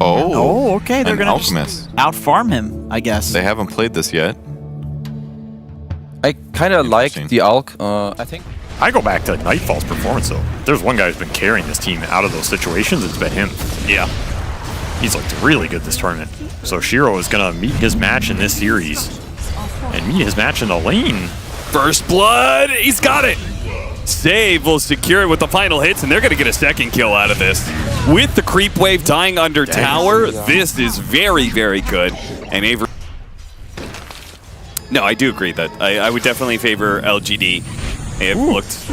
Oh, okay. They're an gonna Alchemist. just outfarm him, I guess. They haven't played this yet. I kind of like the Alch, I think. I go back to Nightfall's performance, though. If there's one guy who's been carrying this team out of those situations, it's been him. Yeah. He's looked really good this tournament. So Shiro is going to meet his match in this series and meet his match in the lane. First blood, he's got it. Save will secure it with the final hits, and they're going to get a second kill out of this. With the creep wave dying under tower, this is very, very good. And Avery... No, I do agree that I would definitely favor LGD. It looked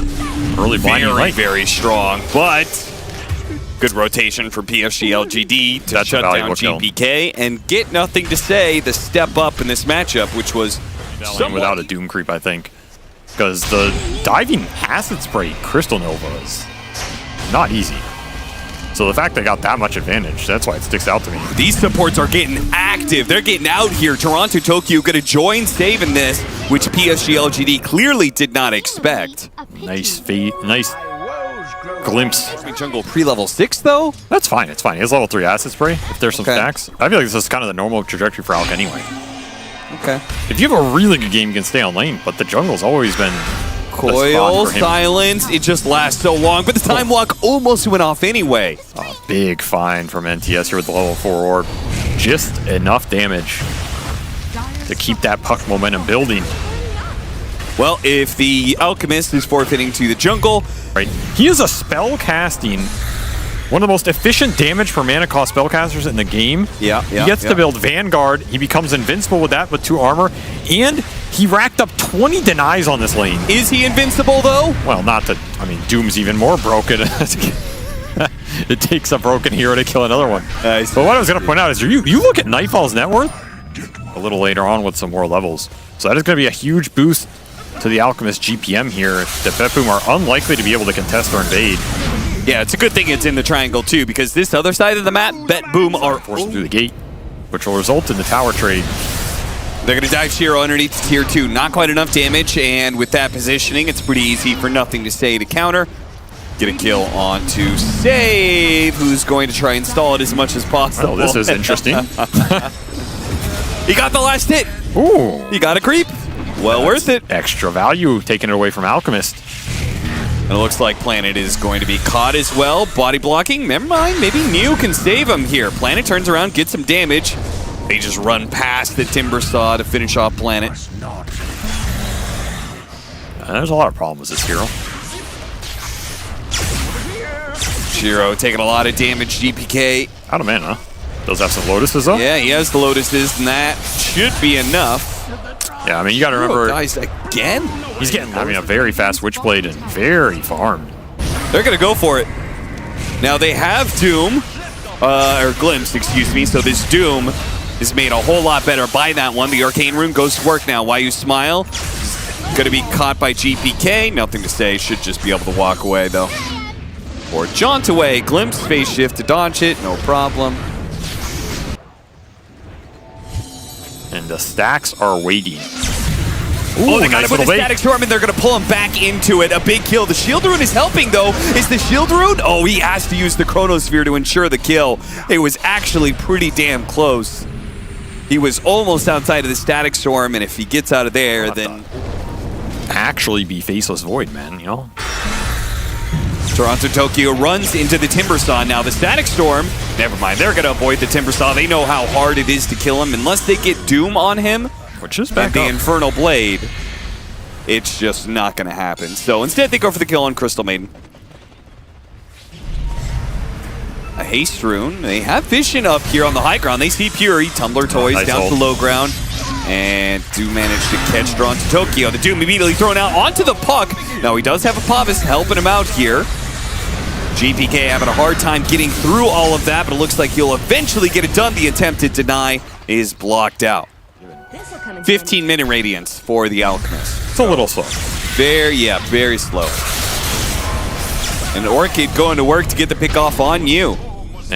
Early very, very strong, but good rotation for PSG LGD to shut down GPK and get nothing to say the step up in this matchup, which was without a Doom creep, I think. Because the diving acid spray Crystal Nova is not easy. So the fact they got that much advantage, that's why it sticks out to me. These supports are getting active. They're getting out here. Toronto Tokyo going to join Save in this, which PSG LGD clearly did not expect. Nice glimpse. Jungle pre-level 6, though? That's fine. It's fine. He has level 3 acid spray if there's some stacks. I feel like this is kind of the normal trajectory for Alch anyway. Okay. If you have a really good game, you can stay on lane, but the jungle's always been Coil, silence, it just lasts so long, but the time walk almost went off anyway. Big find from NTS here with the level 4 orb. Just enough damage to keep that puck momentum building. Well, if the Alchemist is forfeiting to the jungle... Right. He is a spell casting, one of the most efficient damage per mana cost spellcasters in the game. He gets to build Vanguard. He becomes invincible with that with 2 armor. And he racked up 20 denies on this lane. Is he invincible, though? Well, not to... I mean, Doom's even more broken. It takes a broken hero to kill another one. But what I was going to point out is you look at Nightfall's net worth a little later on with some more levels. So that is going to be a huge boost to the Alchemist GPM here. The BetBoom are unlikely to be able to contest or invade. Yeah, it's a good thing it's in the triangle, too, because this other side of the map, BetBoom are forced through the gate, which will result in the tower trade. They're going to dive Shiro underneath tier 2. Not quite enough damage, and with that positioning, it's pretty easy for Nothing to Say to counter. Get a kill onto Save, who's going to try and stall it as much as possible. Oh, this is interesting. He got the last hit. Ooh. He got a creep. Well, worth it. Extra value taking it away from Alchemist. And it looks like Planet is going to be caught as well. Body blocking. Never mind. Maybe Mew can save him here. Planet turns around, gets some damage. They just run past the Timber Saw to finish off Planet. There's a lot of problems with this hero. Shiro taking a lot of damage. GPK. Out of mana. Does have some Lotuses, though? Yeah, he has the Lotuses, and that should be enough. Yeah, I mean, you got to remember... Guys, again? He's getting, I mean, a very fast Witchblade and very farmed. They're going to go for it. Now, they have Doom, or Glimpse, excuse me, so this Doom is made a whole lot better by that one. The Arcane Rune goes to work now. Why you smile? Going to be caught by GPK. Nothing to say. Should just be able to walk away, though. Or jaunt away. Glimpse, phase shift to dodge it. No problem. And the stacks are waiting. Ooh, they got him with a Static Storm, and they're going to pull him back into it. A big kill. The Shield Rune is helping, though. Is the Shield Rune? Oh, he has to use the Chronosphere to ensure the kill. It was actually pretty damn close. He was almost outside of the Static Storm, and if he gets out of there, then... Actually be Faceless Void, man, you know? Toronto Tokyo runs into the Timber Saw. Now the Static Storm, never mind, they're going to avoid the Timber Saw. They know how hard it is to kill him. Unless they get Doom on him, which is back the Infernal Blade, it's just not going to happen. So instead they go for the kill on Crystal Maiden. A Haste Rune. They have Vision up here on the high ground. They see Fury, Tumbler Toys down to low ground. And do manage to catch Toronto Tokyo. The Doom immediately thrown out onto the puck. Now he does have a Pavis helping him out here. GPK having a hard time getting through all of that, but it looks like he'll eventually get it done. The attempted deny is blocked out. 15-minute Radiance for the Alchemist. It's a little slow. Very slow. And Orchid going to work to get the pick off on you.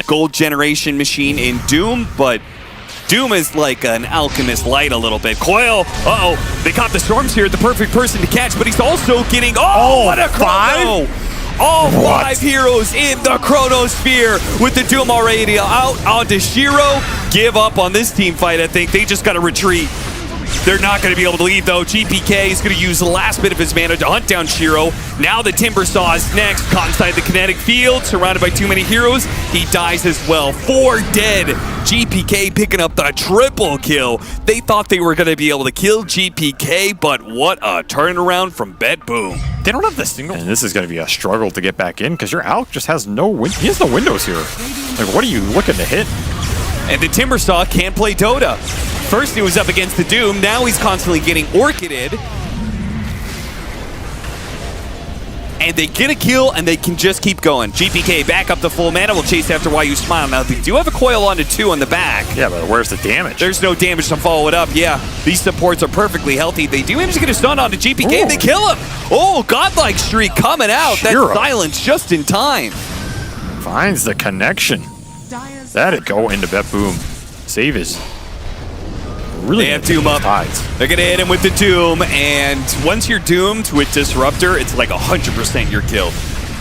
Gold generation machine in Doom, but Doom is like an Alchemist light a little bit. Coil, they caught the Storms here, the perfect person to catch, but he's also getting, what a combo! all 5 heroes in the Chronosphere with the Doom already out onto Shiro. Give up on this team fight, I think. They just got to retreat. They're not going to be able to leave, though. GPK is going to use the last bit of his mana to hunt down Shiro. Now the Timber Saw is next. Caught inside the kinetic field, surrounded by too many heroes. He dies as well. 4 dead. GPK picking up the triple kill. They thought they were going to be able to kill GPK, but what a turnaround from BetBoom. They don't have the single. And this is going to be a struggle to get back in because your Alk just has no he has no windows here. Like, what are you looking to hit? And the Timber Saw can't play Dota. First he was up against the Doom, now he's constantly getting Orchided. And they get a kill, and they can just keep going. GPK back up to full mana, will chase after Why You Smile. Now they do have a coil onto 2 on the back. Yeah, but where's the damage? There's no damage to follow it up, yeah. These supports are perfectly healthy. They do manage to get a stun onto GPK, and they kill him. Oh, godlike streak coming out. Shiro. That silence just in time. Finds the connection. That'd go into BetBoom. Save is really. They have Doom up. They're gonna hit him with the Doom, and once you're doomed with Disruptor, it's like 100% you're killed.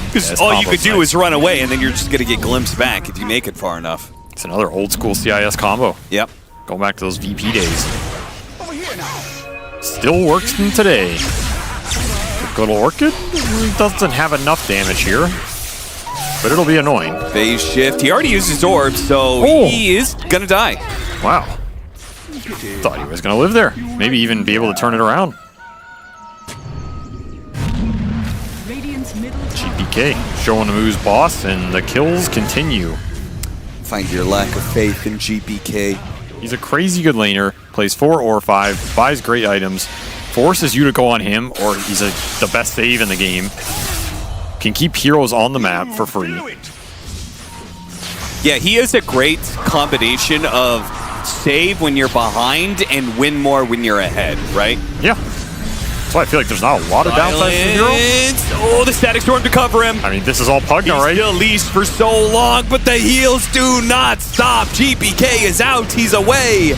Because all you could do is run away, and then you're just gonna get glimpsed back if you make it far enough. It's another old school CIS combo. Yep. Going back to those VP days. Still works in today. Good Orchid doesn't have enough damage here, but it'll be annoying. Phase shift. He already used his orb, so he is gonna die. Wow. Thought he was gonna live there. Maybe even be able to turn it around. GPK showing him who's boss, and the kills continue. Find your lack of faith in GPK. He's a crazy good laner, plays 4 or 5, buys great items, forces you to go on him, or he's the best save in the game. Can keep heroes on the map for free. Yeah, he is a great combination of save when you're behind and win more when you're ahead, right? Yeah. That's why I feel like there's not a lot of downsides to the hero. Oh, the Static Storm to cover him. I mean, this is all Pugna, right? He's still leashed for so long, but the heals do not stop. GPK is out. He's away.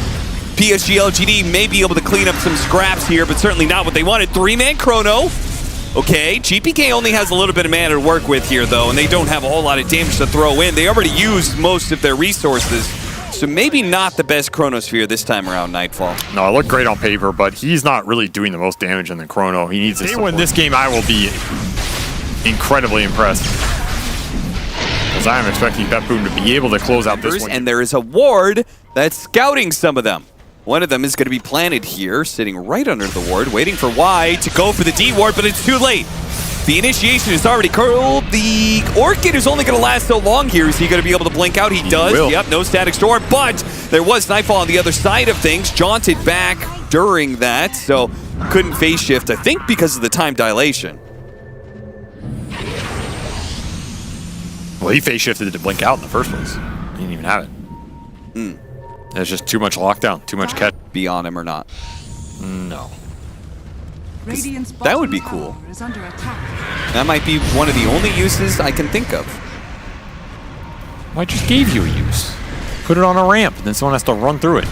PSG LGD may be able to clean up some scraps here, but certainly not what they wanted. 3-man Chrono. Okay, GPK only has a little bit of mana to work with here, though, and they don't have a whole lot of damage to throw in. They already used most of their resources, so maybe not the best Chronosphere this time around, Nightfall. No, it looked great on paper, but he's not really doing the most damage in the Chrono. He needs to win this game. I will be incredibly impressed, because I am expecting BetBoom to be able to close out this one. And there is a ward that's scouting some of them. One of them is going to be planted here, sitting right under the ward, waiting for Y to go for the D ward, but it's too late. The initiation is already curled. The Orchid is only going to last so long here. Is he going to be able to blink out? He does. Will. Yep, no Static Storm, but there was Nightfall on the other side of things. Jaunted back during that, so couldn't phase shift, I think because of the time dilation. Well, he phase shifted to blink out in the first place. He didn't even have it. There's just too much lockdown, too much catch. Be on him or not. No. That would be cool. That might be one of the only uses I can think of. Well, I just gave you a use. Put it on a ramp, and then someone has to run through it.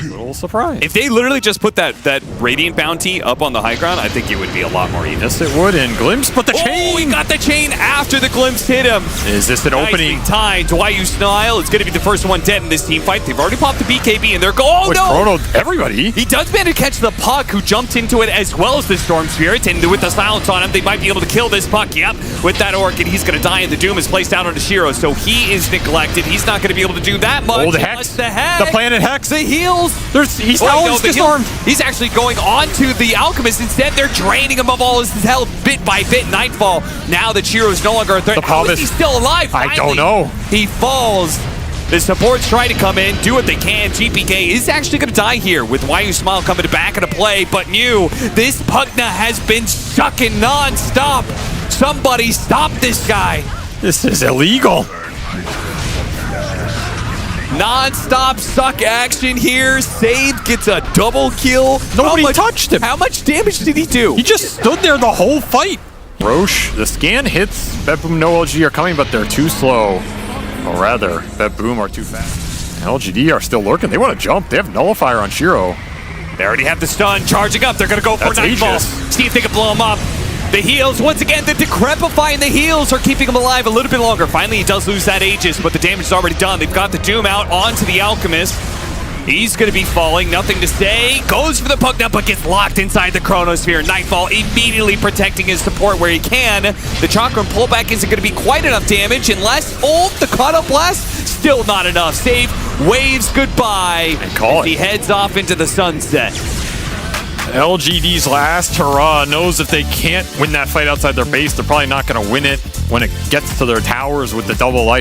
Little surprise. If they literally just put that Radiant Bounty up on the high ground, I think it would be a lot more even. Yes, it would. And Glimpse, but the chain! Oh, he got the chain after the Glimpse hit him. Is this an opening? Tied. Why You Smile is going to be the first one dead in this team fight. They've already popped the BKB, and they're going. Oh, no! Chrono, everybody. He does manage to catch the Puck, who jumped into it as well as the Storm Spirit, and with the silence on him, they might be able to kill this Puck. Yep, with that Orchid, he's going to die, and the Doom is placed out onto Shiro, so he is neglected. He's not going to be able to do that much. Oh, the Hex. The Planet Hex. The heals. He's disarmed. He's actually going on to the Alchemist. Instead, they're draining him of all his health bit by bit. Nightfall. Now that Shiro is no longer a threat. How is he still alive? Finally, I don't know. He falls. The supports try to come in, do what they can. GPK is actually going to die here with Why You Smile coming back into play. But this Pugna has been sucking non-stop. Somebody stop this guy. This is illegal. Non-stop suck action here. Save gets a double kill. Nobody touched him. How much damage did he do? He just stood there the whole fight. Roche, the scan hits. BetBoom, no LGD are coming, but they're too slow. Or rather, BetBoom are too fast. LGD are still lurking. They want to jump. They have Nullifier on Shiro. They already have the stun charging up. They're going to go for Nightfall. See if they can blow him up. The heals, once again, the Decrepify and the heals are keeping him alive a little bit longer. Finally, he does lose that Aegis, but the damage is already done. They've got the Doom out onto the Alchemist. He's going to be falling, nothing to say. Goes for the puck now, but gets locked inside the Chronosphere. Nightfall immediately protecting his support where he can. The Chakram pullback isn't going to be quite enough damage unless, the Caught-Up Blast, still not enough. Save, waves goodbye as he heads off into the sunset. LGD's last hurrah knows if they can't win that fight outside their base, they're probably not going to win it when it gets to their towers with the double light.